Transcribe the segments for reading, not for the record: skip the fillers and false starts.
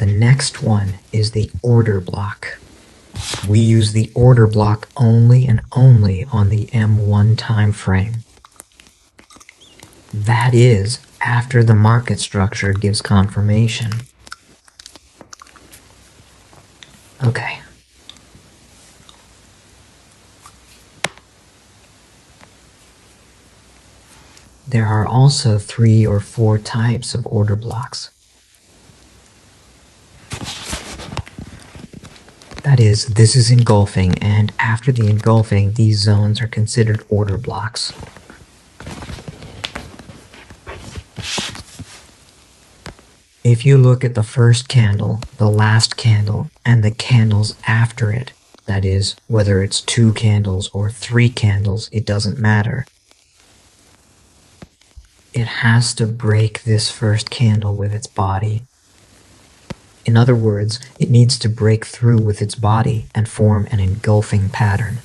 The next one is the order block. We use the order block only and only on the M1 time frame. That is, after the market structure gives confirmation. Okay. There are also 3 or 4 types of order blocks. That is, this is engulfing, and after the engulfing, these zones are considered order blocks. If you look at the first candle, the last candle, and the candles after it, that is, whether it's 2 candles or 3 candles, it doesn't matter. It has to break this first candle with its body. In other words, it needs to break through with its body and form an engulfing pattern.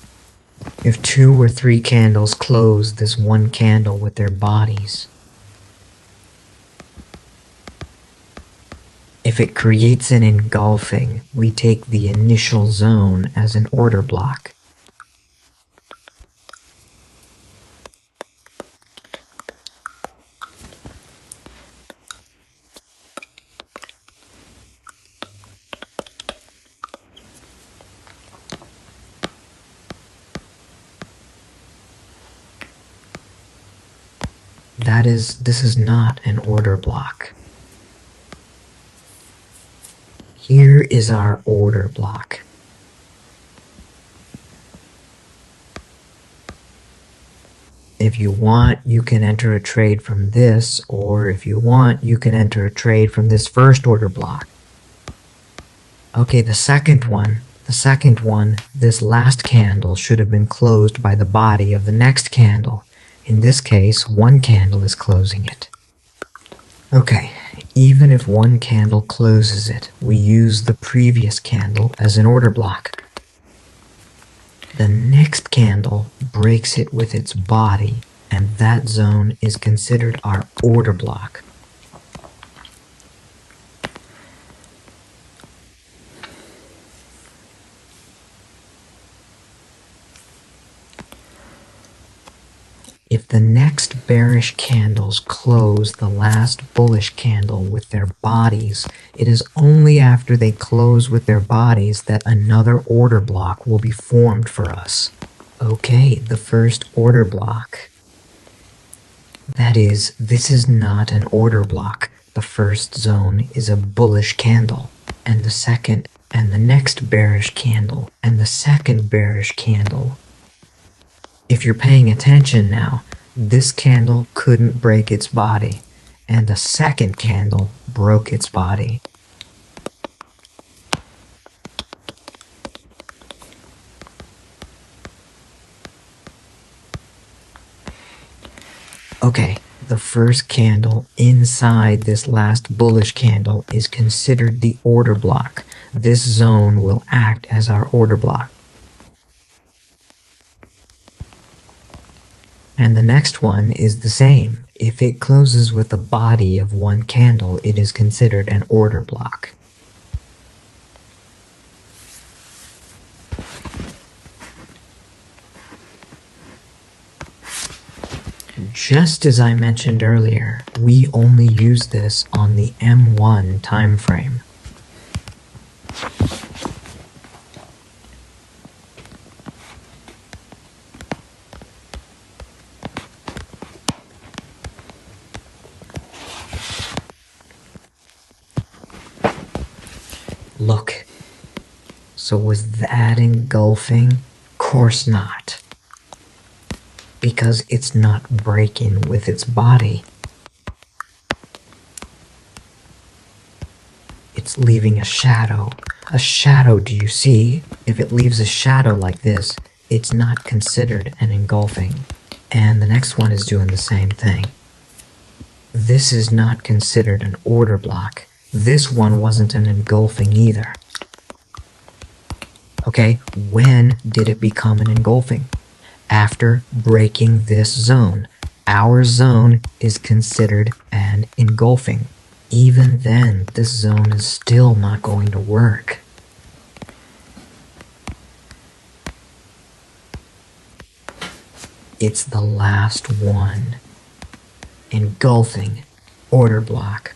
If 2 or 3 candles close this one candle with their bodies, if it creates an engulfing, we take the initial zone as an order block. That is, this is not an order block. Here is our order block. If you want, you can enter a trade from this, or if you want, you can enter a trade from this first order block. Okay, the second one, this last candle should have been closed by the body of the next candle. In this case, 1 candle is closing it. Okay, even if 1 candle closes it, we use the previous candle as an order block. The next candle breaks it with its body, and that zone is considered our order block. If the next bearish candles close the last bullish candle with their bodies, it is only after they close with their bodies that another order block will be formed for us. Okay, the first order block. That is, this is not an order block. The first zone is a bullish candle, and the second, and the next bearish candle, and the second bearish candle. If you're paying attention now, this candle couldn't break its body, and the second candle broke its body. Okay, the first candle inside this last bullish candle is considered the order block. This zone will act as our order block. And the next one is the same. If it closes with the body of 1 candle, it is considered an order block. Just as I mentioned earlier, we only use this on the M1 time frame. Look, so was that engulfing? Course not. Because it's not breaking with its body. It's leaving a shadow. A shadow, do you see? If it leaves a shadow like this, it's not considered an engulfing. And the next one is doing the same thing. This is not considered an order block. This one wasn't an engulfing either. Okay, when did it become an engulfing? After breaking this zone. Our zone is considered an engulfing. Even then, this zone is still not going to work. It's the last one. Engulfing order block.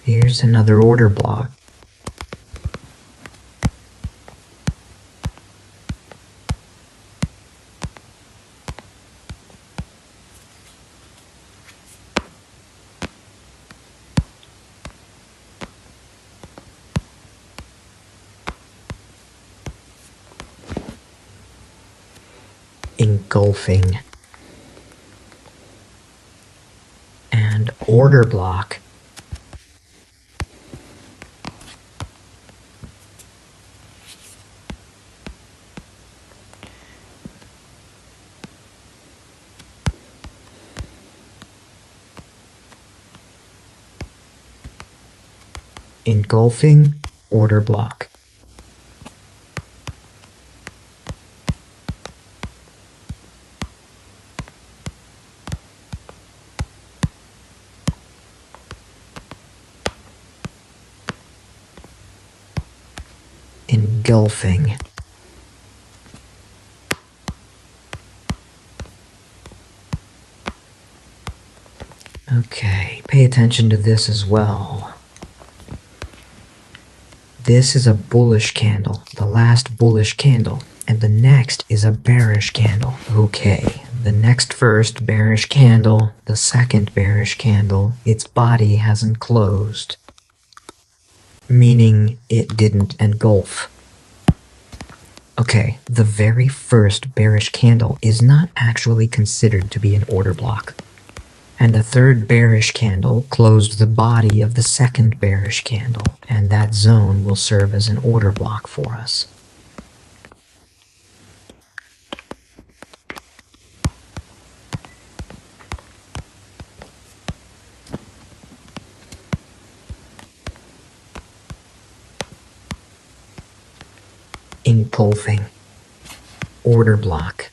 Here's another order block. Engulfing and order block. Engulfing order block. Engulfing. Okay, pay attention to this as well. This is a bullish candle, the last bullish candle, and the next is a bearish candle. Okay, the next first bearish candle, the second bearish candle, its body hasn't closed, meaning it didn't engulf. Okay, the very first bearish candle is not actually considered to be an order block. And the third bearish candle closed the body of the second bearish candle, and that zone will serve as an order block for us. Engulfing order block.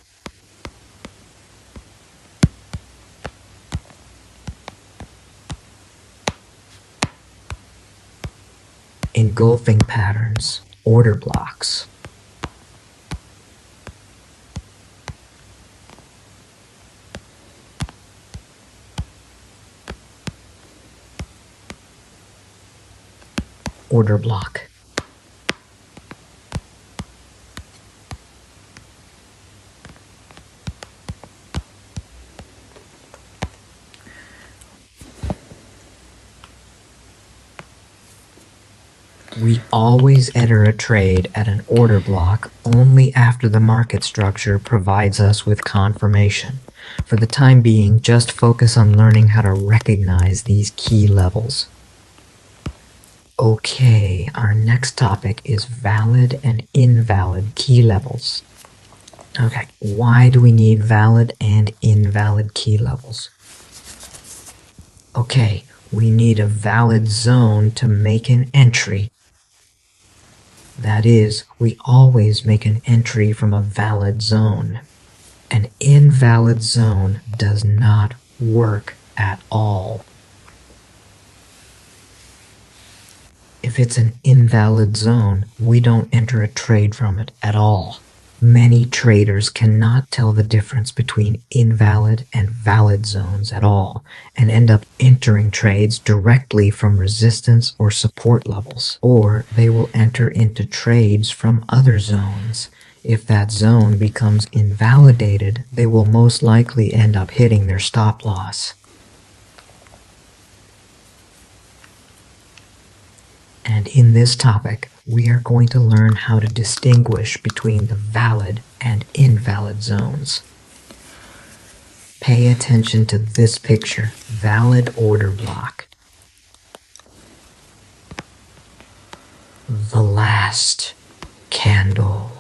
Engulfing patterns, order blocks. Order block. We always enter a trade at an order block only after the market structure provides us with confirmation. For the time being, just focus on learning how to recognize these key levels. Okay, our next topic is valid and invalid key levels. Okay, why do we need valid and invalid key levels? Okay, we need a valid zone to make an entry. That is, we always make an entry from a valid zone. An invalid zone does not work at all. If it's an invalid zone, we don't enter a trade from it at all. Many traders cannot tell the difference between invalid and valid zones at all, and end up entering trades directly from resistance or support levels, or they will enter into trades from other zones. If that zone becomes invalidated, they will most likely end up hitting their stop loss. And in this topic, we are going to learn how to distinguish between the valid and invalid zones. Pay attention to this picture, valid order block. The last candle.